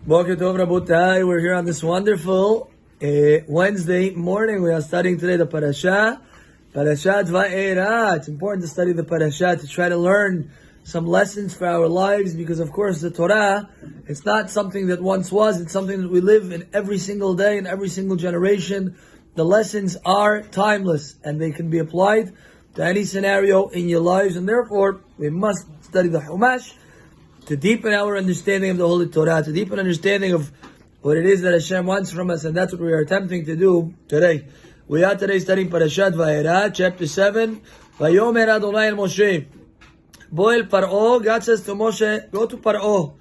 Boker Tov Rabotai. We're here on this wonderful Wednesday morning. We are studying today the Parashat Va'era. It's important to study the Parashat to try to learn some lessons for our lives, because of course the Torah, it's not something that once was, it's something that we live in every single day, in every single generation. The lessons are timeless and they can be applied to any scenario in your lives, and therefore we must study the Chumash to deepen our understanding of the Holy Torah, to deepen understanding of what it is that Hashem wants from us, and that's what we are attempting to do today. We are today studying Parashat Va'era, chapter 7. Vayomer Adonai el Moshe, Bo el Paro. God says to Moshe, go to Paro.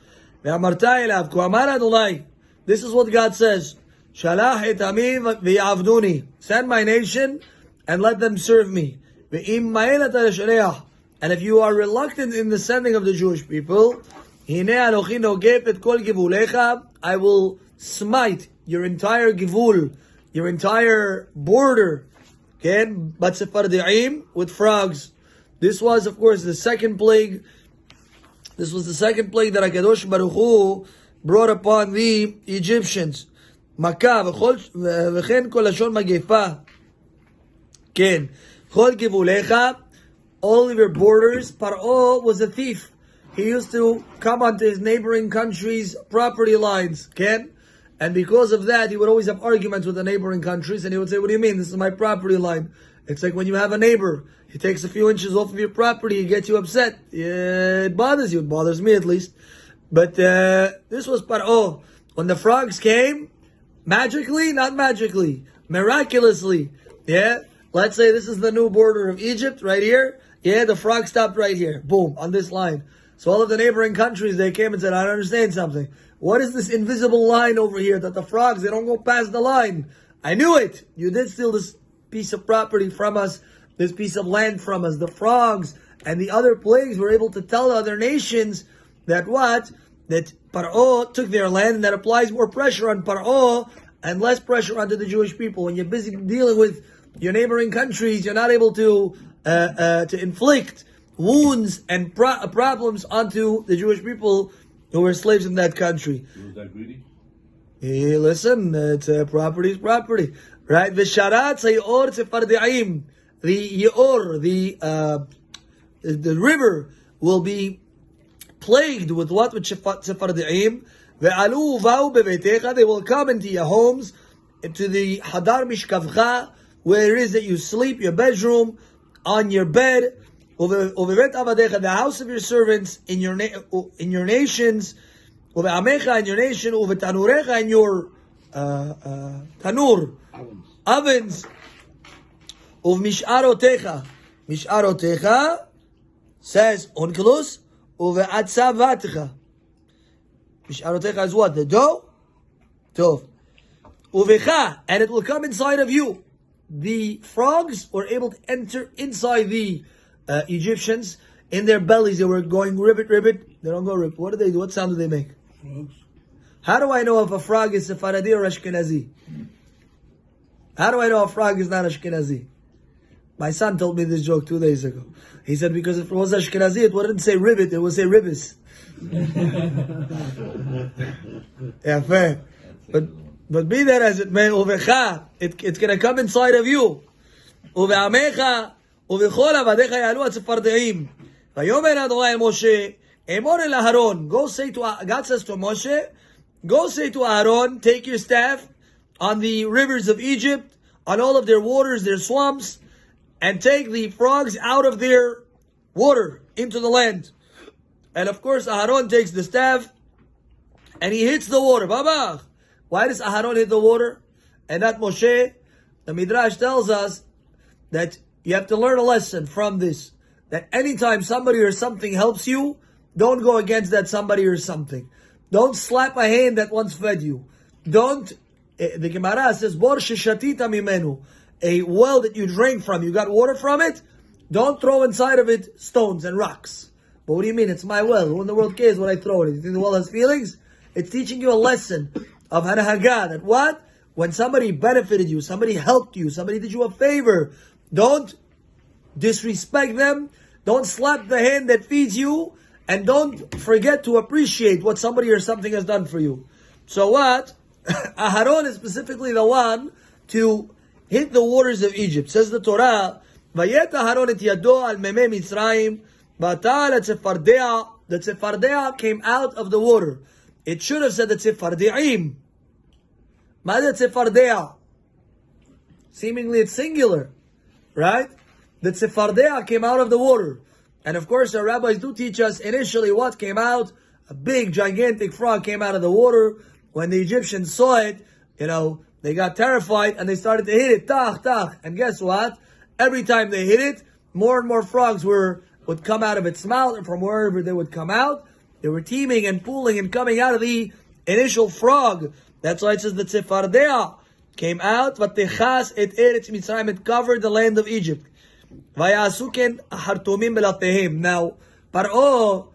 Ve'amarta elav, Ko amar Adonai. This is what God says. Shalach et ami ve'yavduni. Send my nation and let them serve me. Ve'im ma'el ata l'shaleach. And if you are reluctant in the sending of the Jewish people, I will smite your entire givul, your entire border, with frogs. This was, of course, the second plague. This was the second plague that HaKadosh Baruch Hu brought upon the Egyptians. Makkah, v'chen kol lashon magefa. Ken, chol givulecha. All of your borders. Paro was a thief. He used to come onto his neighboring countries' property lines, and because of that, he would always have arguments with the neighboring countries, and he would say, what do you mean? This is my property line. It's like when you have a neighbor, he takes a few inches off of your property, he gets you upset. It bothers you. It bothers me, at least. But this was Paro. When the frogs came, magically, not magically, miraculously, let's say this is the new border of Egypt, right here. The frog stopped right here. Boom, on this line. So all of the neighboring countries, they came and said, I don't understand something. What is this invisible line over here that the frogs, they don't go past the line? I knew it. You did steal this piece of property from us, this piece of land from us. The frogs and the other plagues were able to tell other nations that what? That Paro took their land, and that applies more pressure on Paro and less pressure onto the Jewish people. When you're busy dealing with your neighboring countries, you're not able to inflict wounds and problems onto the Jewish people who were slaves in that country. Was that greedy? Hey, listen, it's property is property, right? V'sharat sayor tzefardiyim, the yor, the river will be plagued with what? With tzefardiyim. Ve'alu va'u bebetecha, they will come into your homes, into the hadar mishkavcha, where it is that you sleep, your bedroom, on your bed, the house of your servants, in your nations, in your nation, in your tanur, ovens, misharotecha, says onkelos, atzavatcha. Misharotecha is what? The dough? Tov. Uvecha, and it will come inside of you. The frogs were able to enter inside the Egyptians. In their bellies, they were going ribbit, ribbit. They don't go ribbit. What do they do? What sound do they make? Frogs. How do I know if a frog is Sephardi or Ashkenazi? How do I know a frog is not Ashkenazi? My son told me this joke 2 days ago. He said because if it was Ashkenazi, it wouldn't say ribbit, it would say ribbis. Yeah, fair. But be that as it may, uvecha, it's going to come inside of you. Uve'amecha, uvechol avadecha yalu atzefardiyim. Vayomer Adonai el Moshe, emor el Aharon. God says to Moshe, go say to Aaron, take your staff on the rivers of Egypt, on all of their waters, their swamps, and take the frogs out of their water into the land. And of course, Aaron takes the staff and he hits the water. Babach. Why does Aharon hit the water and not Moshe? The Midrash tells us that you have to learn a lesson from this. That anytime somebody or something helps you, don't go against that somebody or something. Don't slap a hand that once fed you. The Gemara says, Bor sheshatita mimenu, a well that you drank from, you got water from it, don't throw inside of it stones and rocks. But what do you mean? It's my well. Who in the world cares what I throw in it? You think the well has feelings? It's teaching you a lesson of Hanahagah, that what? When somebody benefited you, somebody helped you, somebody did you a favor, don't disrespect them, don't slap the hand that feeds you, and don't forget to appreciate what somebody or something has done for you. So what? Aharon is specifically the one to hit the waters of Egypt. Says the Torah, "Vayet Aharon et yado al meme Mitzrayim, v'atal et tzefardea." The tzefardea came out of the water. It should have said the tzefardeim. Ma'ad tzefardea. Seemingly it's singular, right? The tzefardea came out of the water. And of course, our rabbis do teach us initially what came out. A big, gigantic frog came out of the water. When the Egyptians saw it, they got terrified and they started to hit it, tach, tach. And guess what? Every time they hit it, more and more frogs would come out of its mouth, and from wherever they would come out, they were teeming and pooling and coming out of the initial frog. That's why it says the tzefardea came out, v'techas et eretz Mitzrayim, it covered the land of Egypt. Vayasuken hartumim belatehim. Now, Paro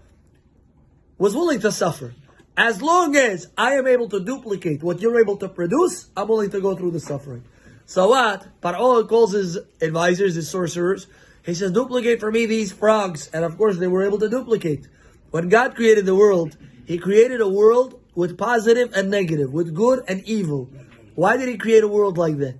was willing to suffer. As long as I am able to duplicate what you're able to produce, I'm willing to go through the suffering. So what? Paro calls his advisors, his sorcerers. He says, duplicate for me these frogs. And of course, they were able to duplicate. When God created the world, He created a world with positive and negative, with good and evil. Why did He create a world like that?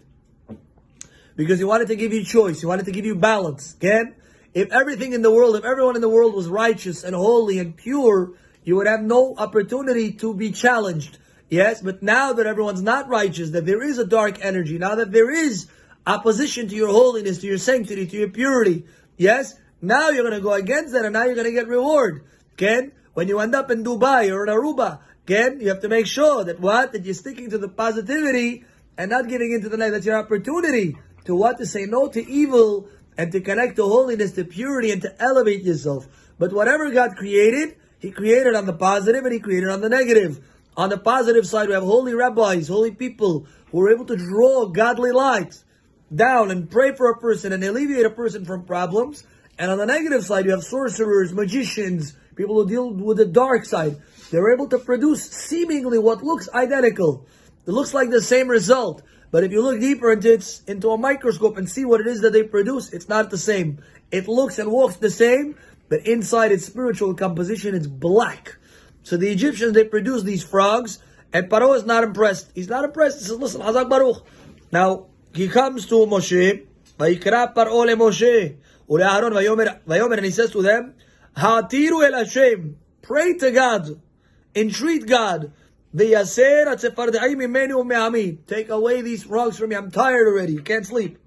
Because He wanted to give you choice. He wanted to give you balance. Again, if everything in the world, if everyone in the world was righteous and holy and pure, you would have no opportunity to be challenged. Yes, but now that everyone's not righteous, that there is a dark energy, now that there is opposition to your holiness, to your sanctity, to your purity, yes, now you're going to go against that and now you're going to get reward. Okay? When you end up in Dubai or in Aruba, again, you have to make sure that that you're sticking to the positivity and not giving into the negative. That's your opportunity to say no to evil and to connect to holiness, to purity, and to elevate yourself. But whatever God created, He created on the positive and He created on the negative. On the positive side, we have holy rabbis, holy people who are able to draw godly light down and pray for a person and alleviate a person from problems. And on the negative side, you have sorcerers, magicians, people who deal with the dark side. They're able to produce seemingly what looks identical. It looks like the same result. But if you look deeper into a microscope and see what it is that they produce, it's not the same. It looks and walks the same, but inside its spiritual composition, it's black. So the Egyptians, they produce these frogs, and Paro is not impressed. He's not impressed. He says, listen, Hazak Baruch. Now, he comes to Moshe, Vayikra Paro le Moshe, ule Aaron, Vayomer, and he says to them, Ha'atiru el Hashem, pray to God, entreat God, V'yaser atzefardei mimeni u'me'ami, take away these frogs from me, I'm tired already, you can't sleep.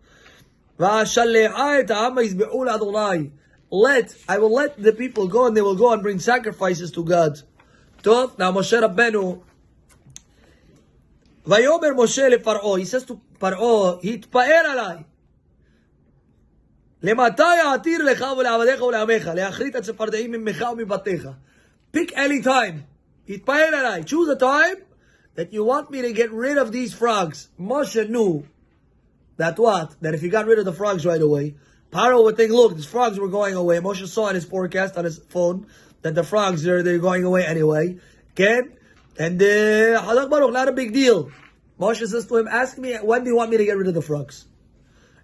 V'ashalle'a et ha'am yizbe'u le'Adonai, I will let the people go and they will go and bring sacrifices to God. Tov, now Moshe Rabbeinu, Vayomer Moshe le Paro, he says to Paro, Hitpa'er alai, Lemati a'atir lecha u'le'avadecha u'le'amecha, le'achrit atzefardei mimecha u'mibatecha. Pick any time. Hitpa'er alai, choose a time that you want me to get rid of these frogs. Moshe knew that That if he got rid of the frogs right away, Paro would think, look, these frogs were going away. Moshe saw in his forecast on his phone that the frogs they're going away anyway. Okay? And Halak Baruch, not a big deal. Moshe says to him, ask me, when do you want me to get rid of the frogs?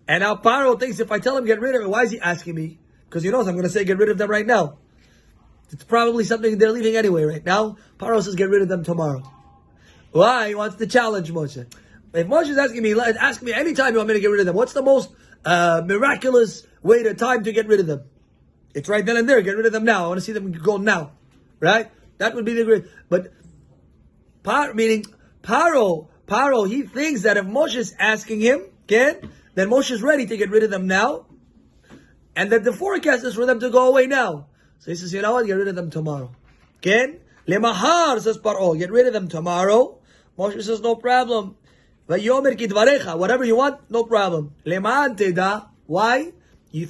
And now Paro thinks, if I tell him get rid of it, why is he asking me? Because he knows I'm going to say get rid of them right now. It's probably something they're leaving anyway right now. Paro says get rid of them tomorrow. Why? He wants to challenge Moshe. If Moshe is asking me, ask me anytime you want me to get rid of them. What's the most miraculous time to get rid of them? It's right then and there. Get rid of them now. I want to see them go now. Right? That would be the great. But Paro, he thinks that if Moshe is asking him, then Moshe is ready to get rid of them now. And that the forecast is for them to go away now. So he says, you know what? Get rid of them tomorrow. Lemahar, says Paro, get rid of them tomorrow. Moshe says, no problem. Vayomer kidvarecha, whatever you want, no problem. Leman teda, why?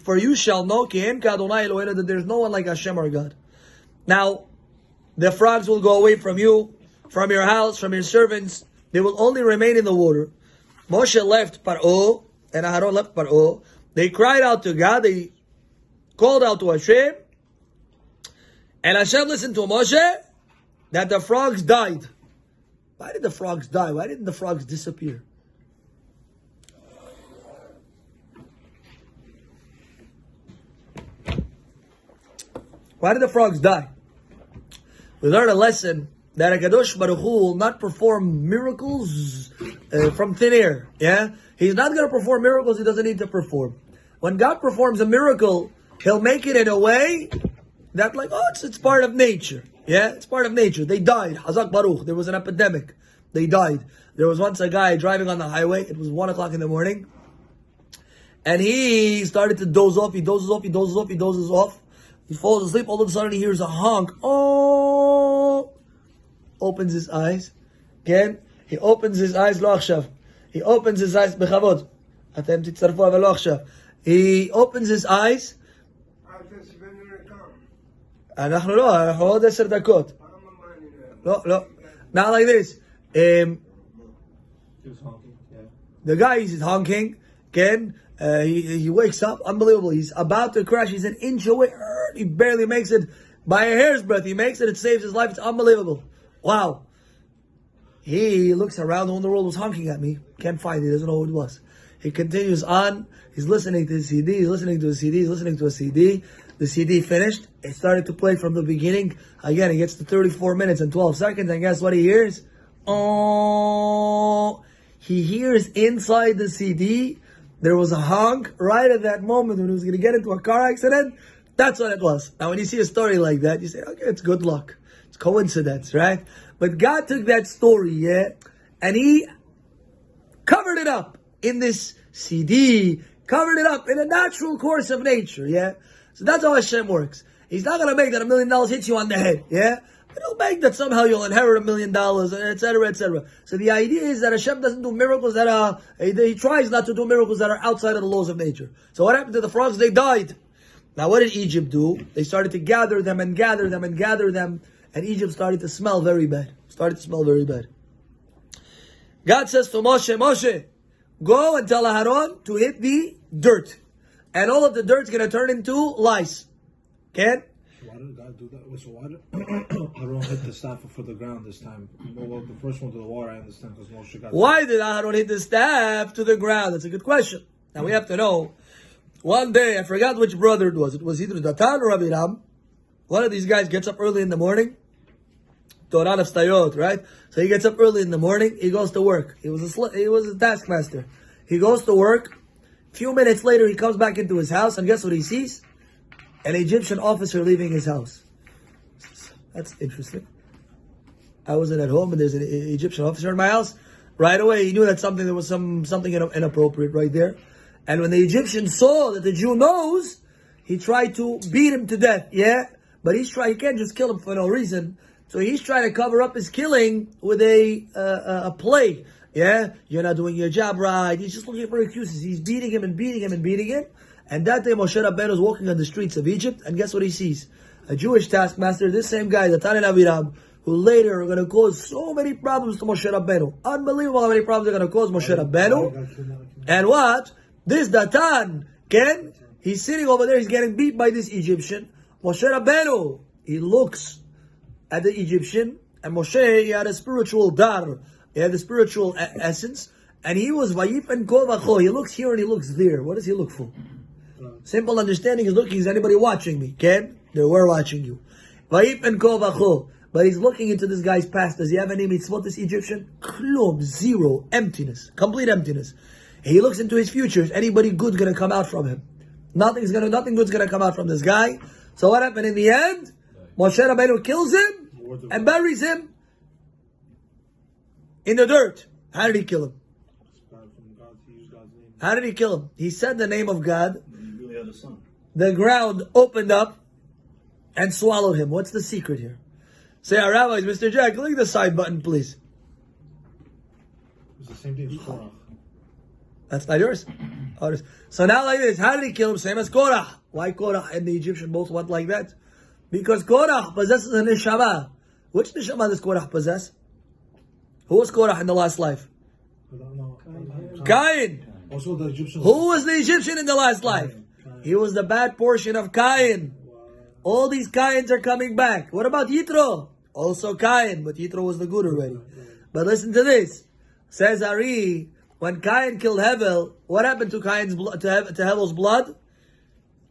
For you shall know that there's no one like Hashem our God. Now, the frogs will go away from you, from your house, from your servants. They will only remain in the water. Moshe left Paro, and Aharon left Paro. They cried out to God. They called out to Hashem. And Hashem listened to Moshe that the frogs died. Why did the frogs die? Why didn't the frogs disappear? Why did the frogs die? We learned a lesson that HaKadosh Baruch Hu will not perform miracles from thin air. Yeah? He's not going to perform miracles he doesn't need to perform. When God performs a miracle, He'll make it in a way that it's part of nature. Yeah? It's part of nature. They died. Hazak Baruch. There was an epidemic. They died. There was once a guy driving on the highway. It was 1 o'clock in the morning. And he started to doze off. He dozes off. He dozes off. He dozes off. He falls asleep. All of a sudden he hears a honk. Oh! Opens his eyes. Again, he opens his eyes. Lo achshav. He opens his eyes. Bechavod. Atem titzarfu אבל לא עכשיו. He opens his eyes. אנחנו עוד 10 דקות. לא. Not like this. The guy is honking. Again, he wakes up. Unbelievable. He's about to crash. He's an inch away. He barely makes it. By a hair's breadth, he makes it. It saves his life. It's unbelievable. Wow. He looks around. The whole world was honking at me. Can't find it. He doesn't know who it was. He continues on. He's listening to his CD. He's listening to a CD. He's listening to a CD. The CD finished. It started to play from the beginning. Again, he gets to 34 minutes and 12 seconds. And guess what he hears? Oh, he hears inside the CD, there was a honk right at that moment when he was going to get into a car accident. That's what it was. Now, when you see a story like that, you say, okay, it's good luck. It's coincidence, right? But God took that story, yeah, and He covered it up in this CD, covered it up in a natural course of nature, yeah? So that's how Hashem works. He's not going to make that $1 million hits you on the head, yeah? But He'll make that somehow you'll inherit $1 million, etc., etc. So the idea is that Hashem doesn't do miracles that are, He tries not to do miracles that are outside of the laws of nature. So what happened to the frogs? They died. Now what did Egypt do? They started to gather them and gather them and gather them, and Egypt started to smell very bad. God says to Moshe, Moshe, go and tell Aharon to hit the dirt. And all of the dirt's going to turn into lice. Okay? Why did God do that? So why did Aharon hit the staff for the ground this time? Well, the first one to the water, I understand, because Moshe got... Why did Aharon hit the staff to the ground? That's a good question. Now we have to know. One day, I forgot which brother it was. It was either Datan or Rabbi. One of these guys gets up early in the morning. Torah of Stayot, right? So he gets up early in the morning. He goes to work. He was a taskmaster. He goes to work. A few minutes later, he comes back into his house, and guess what he sees? An Egyptian officer leaving his house. That's interesting. I wasn't at home, and there's an Egyptian officer in my house. Right away, he knew that there was something inappropriate right there. And when the Egyptian saw that the Jew knows, he tried to beat him to death. Yeah, but he can't just kill him for no reason. So he's trying to cover up his killing with a play. Yeah, you're not doing your job right. He's just looking for excuses. He's beating him and beating him and beating him. And that day Moshe Rabbeinu is walking on the streets of Egypt, and guess what he sees? A Jewish taskmaster, this same guy, the Tatan and Aviram, who later are going to cause so many problems to Moshe Rabbeinu. Unbelievable how many problems they're going to cause Moshe Rabbeinu. And what? This Datan, Ken, he's sitting over there, he's getting beat by this Egyptian. Moshe Rabbeinu, he looks at the Egyptian, and Moshe, he had a spiritual dar, he had the spiritual essence, and he was Vayip and Kol Vacho. He looks here and he looks there. What does he look for? Simple understanding is looking, is anybody watching me? Ken? They were watching you. Vayip and Kol Vacho. But he's looking into this guy's past. Does he have any mitzvot, this Egyptian? Klum, zero, emptiness, complete emptiness. And he looks into his future. Is anybody good going to come out from him? Nothing good's going to come out from this guy. So what happened in the end? Moshe Rabbeinu kills him and buries him in the dirt. How did he kill him? How did he kill him? He said the name of God. The ground opened up and swallowed him. What's the secret here? Say, our rabbis, Mr. Jack, click the side button, please. It's the same thing as Korach. That's not yours? Ours. So now like this, how did he kill him? Same as Korach. Why Korach and the Egyptian both went like that? Because Korach possesses a neshama. Which neshama does Korach possess? Who was Korach in the last life? Cain. Also the Egyptian. Who was the Egyptian in the last life? He was the bad portion of Cain. All these Cains are coming back. What about Yitro? Also Cain, but Yitro was the good already. But listen to this. Says Ari, when Cain killed Hevel, what happened to Cain's blood, to Hevel's blood?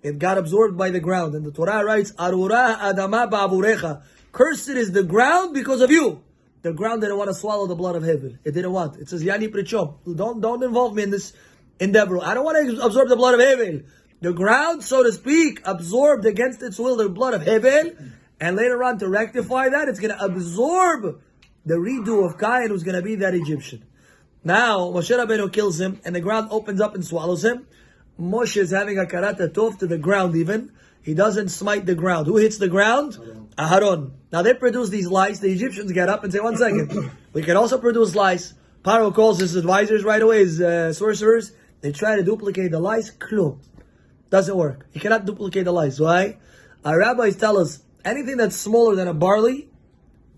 It got absorbed by the ground. And the Torah writes, Arura Adama Ba'avurecha. Cursed is the ground because of you. The ground didn't want to swallow the blood of Hevel. It didn't want. It says, Yani Prichom. Don't involve me in this endeavor. I don't want to absorb the blood of Hevel. The ground, so to speak, absorbed against its will the blood of Hevel. And later on, to rectify that, it's going to absorb the redo of Cain, who's going to be that Egyptian. Now, Moshe Rabbeinu kills him, and the ground opens up and swallows him. Moshe is having a karata tov to the ground even. He doesn't smite the ground. Who hits the ground? Aharon. Now they produce these lice. The Egyptians get up and say, 1 second. We can also produce lice. Paro calls his advisors right away, his sorcerers. They try to duplicate the lice. Klum. Doesn't work. You cannot duplicate the lice. Why? Our rabbis tell us, anything that's smaller than a barley,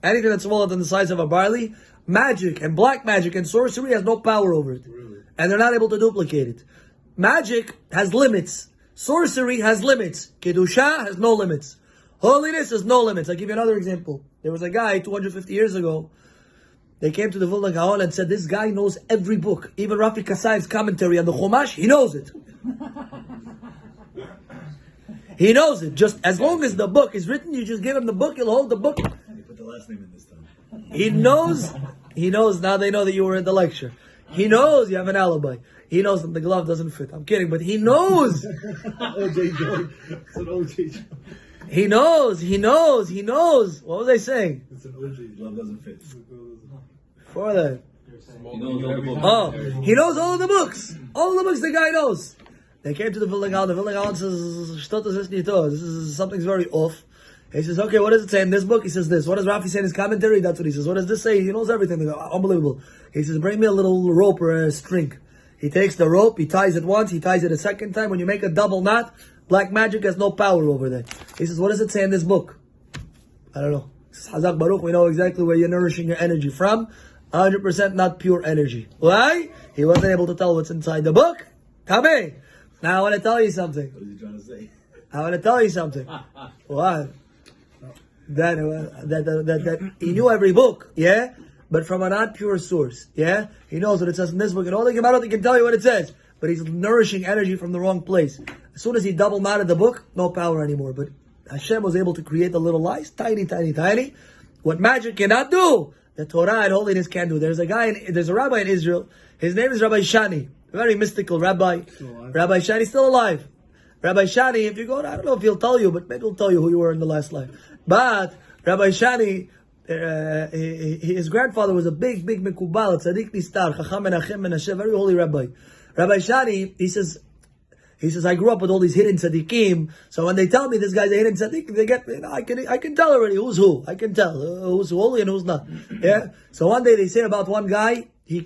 anything that's smaller than the size of a barley, magic and black magic and sorcery has no power over it. Really? And they're not able to duplicate it. Magic has limits. Sorcery has limits. Kedusha has no limits. Holiness has no limits. I'll give you another example. There was a guy 250 years ago. They came to the Vilna Gaon and said, this guy knows every book. Even Rafi Kasayev's commentary on the Chumash, he knows it. He knows it. Just as long as the book is written, you just give him the book, he'll hold the book. You put the last name in this time. He knows. Now they know that you were in the lecture. He knows you have an alibi. He knows that the glove doesn't fit. I'm kidding, but he knows. OJ joke. It's an OJ joke. He knows. What was I saying? It's an OJ Glove doesn't fit. Before that. He knows all the books. Oh, he knows all of the books. All of the books the guy knows. They came to the Vilna Gaon. The Vilna Gaon says, this is something's very off. He says, okay, what does it say in this book? He says this. What does Rafi say in his commentary? That's what he says. What does this say? He knows everything. They go, unbelievable. He says, bring me a little rope or a string. He takes the rope, he ties it once, he ties it a second time. When you make a double knot, black magic has no power over that. He says, what does it say in this book? I don't know. He says, Hazak Baruch, we know exactly where you're nourishing your energy from. 100% not pure energy. Why? He wasn't able to tell what's inside the book. Tabe. Now I want to tell you something. What is he trying to say? I want to tell you something. What? That he knew every book, yeah? But from a not pure source, yeah? He knows what it says in this book, and all the Gemara can tell you what it says. But he's nourishing energy from the wrong place. As soon as he double knotted the book, no power anymore. But Hashem was able to create the little lice, tiny, tiny, tiny. What magic cannot do, the Torah and holiness can do. There's a rabbi in Israel. His name is Rabbi Shani, a very mystical rabbi. Rabbi Shani still alive. Rabbi Shani, if you go, I don't know if he'll tell you, but maybe he'll tell you who you were in the last life. But Rabbi Shani, his grandfather was a big Mekubal, Tzaddik Nistar, Chacham Menachem Menashe, very holy rabbi. Rabbi Shani, he says, I grew up with all these hidden tzaddikim, so when they tell me this guy's a hidden tzaddik, they get, I can tell already who's who. I can tell who's holy and who's not. Yeah. So one day they say about one guy, he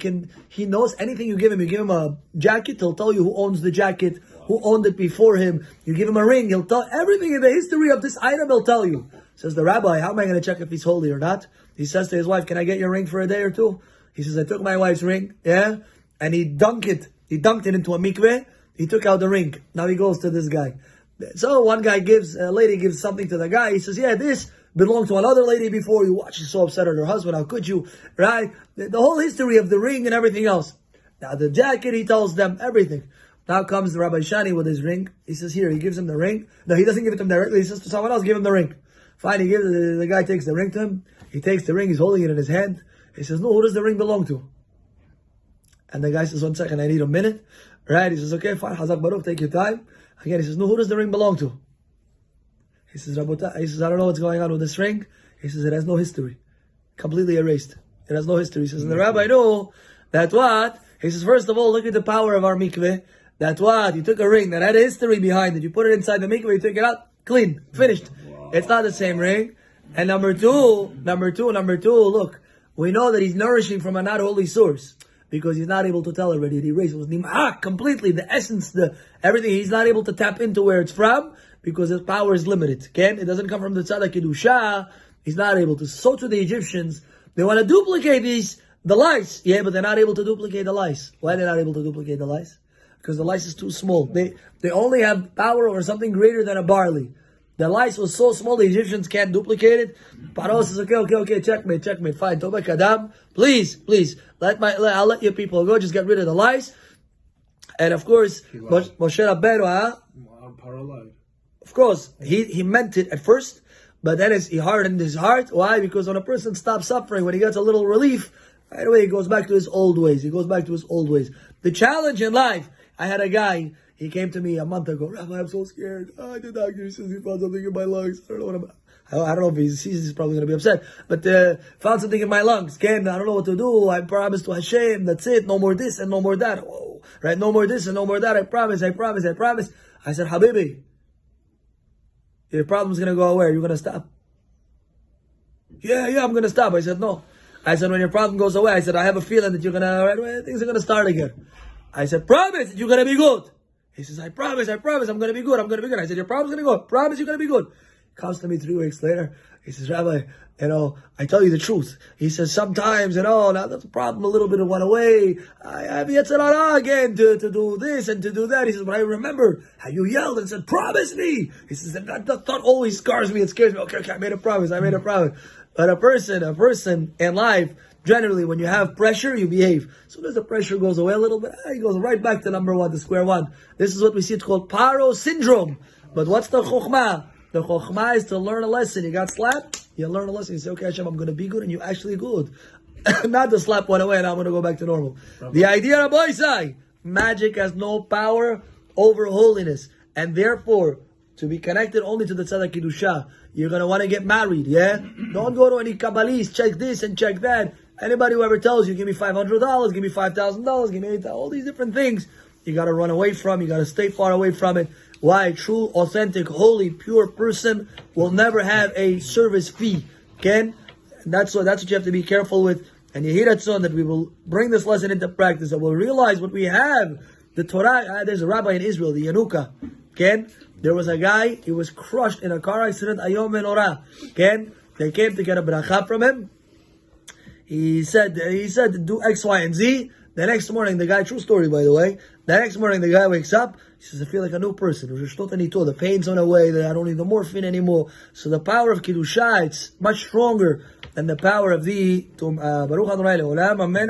knows anything you give him. You give him a jacket, he'll tell you who owns the jacket, who owned it before him. You give him a ring, he'll tell everything in the history of this item. He'll tell you. Says the rabbi, how am I going to check if he's holy or not? He says to his wife, can I get your ring for a day or two? He says, I took my wife's ring, yeah, and he dunked it into a mikveh. He took out the ring. Now he goes to this guy. So one guy a lady gives something to the guy. He says, yeah, this belonged to another lady before you. Watch, she's so upset at her husband. How could you? Right? The whole history of the ring and everything else. Now the jacket, he tells them everything. Now comes the Rabbi Shani with his ring. He says, here, he gives him the ring. No, he doesn't give it to him directly. He says to someone else, give him the ring. Fine, the guy takes the ring to him. He takes the ring, he's holding it in his hand. He says, no, who does the ring belong to? And the guy says, 1 second, I need a minute. Right? He says, okay, fine, Hazak Baruch, take your time. Again, he says, no, who does the ring belong to? He says, Rabota, he says, I don't know what's going on with this ring. He says, it has no history. Completely erased. It has no history. He says, and the rabbi knew that what? He says, first of all, look at the power of our mikveh. That what? You took a ring that had a history behind it. You put it inside the mikveh, you took it out, clean, finished. It's not the same ring. And number two, look, we know that he's nourishing from a not holy source. Because he's not able to tell already. It erased. It was nim'ah, completely. The essence, everything. He's not able to tap into where it's from because his power is limited. Okay? It doesn't come from the tzaddik kedusha. He's not able to. So to the Egyptians, they want to duplicate the lice. Yeah, but they're not able to duplicate the lice. Why are they not able to duplicate the lice? Because the lice is too small. They only have power over something greater than a barley. The lice was so small, the Egyptians can't duplicate it. Paro says, okay, checkmate, fine. Toba kadam, please, I'll let your people go, just get rid of the lice. And of course, Moshe Rabbeinu, Paro lied. of course, he meant it at first, But then he hardened his heart. Why? Because when a person stops suffering, when he gets a little relief, right away he goes back to his old ways. The challenge in life, I had a guy, he came to me a month ago, Rabbi, I'm so scared. The doctor says he found something in my lungs. I don't know if he sees, he's probably going to be upset. But found something in my lungs. Ken, I don't know what to do. I promised to Hashem, that's it. No more this and no more that. Whoa. Right? No more this and no more that. I promise. I said, Habibi, your problem's going to go away. Are you going to stop? Yeah, I'm going to stop. I said, no. I said, when your problem goes away, I said, I have a feeling that you're going to, right away, things are going to start again. I said, promise that you're going to be good. He says, I promise, I'm going to be good. I said, your problem's going to go. Promise you're going to be good. Comes to me 3 weeks later. He says, Rabbi, I tell you the truth. He says, sometimes, now that's a problem, a little bit went away. I have Yetzirah again to do this and to do that. He says, but I remember how you yelled and said, promise me. He says, that thought always scars me. It scares me. Okay, I made a promise. But a person in life, generally, when you have pressure, you behave. As soon as the pressure goes away a little bit, he goes right back to number one, to square one. This is what we see. It's called Paro syndrome. But what's the chokhmah? The chokhmah is to learn a lesson. You got slapped, you learn a lesson. You say, okay, Hashem, I'm going to be good, and you're actually good. Not the slap went away, and I'm going to go back to normal. The idea, Rabbi say, magic has no power over holiness. And therefore, to be connected only to the Tzedek Kiddusha, you're going to want to get married, yeah? Don't go to any Kabbalist, check this and check that. Anybody who ever tells you, give me $500, give me $5,000, give me $8,000, all these different things, you got to run away from, you got to stay far away from it. Why? A true, authentic, holy, pure person will never have a service fee. Okay? And that's what you have to be careful with. And you hear that son, that we will bring this lesson into practice, that we'll realize what we have. The Torah, there's a rabbi in Israel, the Yanuka. Okay? There was a guy, he was crushed in a car accident, Ayom Menorah. Okay? They came to get a bracha from him. He said, do X, Y, and Z. The next morning, the guy, true story by the way, the next morning the guy wakes up, he says, I feel like a new person. The pain's on the way, I don't need the morphine anymore. So the power of Kiddusha, it's much stronger than the power of the Baruch Adonai Le'olam, Amen.